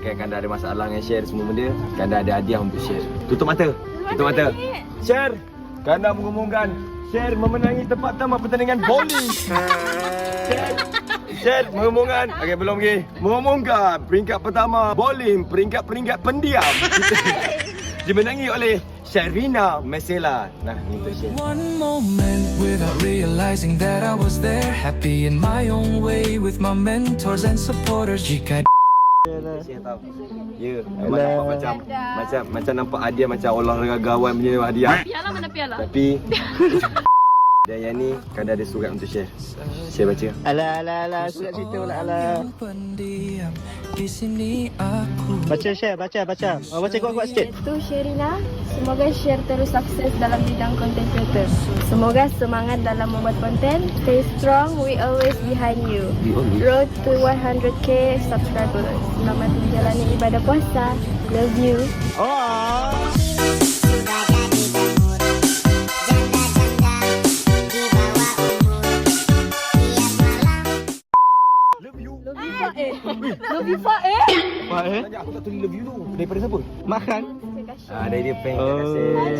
Kanda ada masalah dengan share semua benda, Kanda ada hadiah untuk share. Tutup mata. Tutup mata. Share. Kanda mengumumkan share memenangi tempat pertama pertandingan bowling. Share mengumumkan. Okey, belum lagi. Mengumumkan peringkat pertama bowling, peringkat pendiam. Dimenangi oleh Sharina Mesela. Nah, ini untuk share. One moment without realizing that I was there, happy in my own way with my mentors and supporters. Jika Saya tahu. Ya, memang nampak macam nampak hadiah macam olahragawan punya hadiah. Piala mana piala? Tapi dan yang ni Kanda ada surat untuk share. Share baca. Alah, surat cerita pula alah. pendiam di sini aku. Baca share, baca. Baca kuat-kuat sikit. Itu Sherina, semoga share terus sukses dalam bidang content creator. Semoga semangat dalam membuat konten. Stay strong, we always behind you. Road to 100k subscribers. Selamat menjalani ibadah puasa. Love you. Oh. Love you Fae. Wah Tanya aku tak tulis love you tu. Daripada siapa? Makan. Dari dia prank. Terima kasih.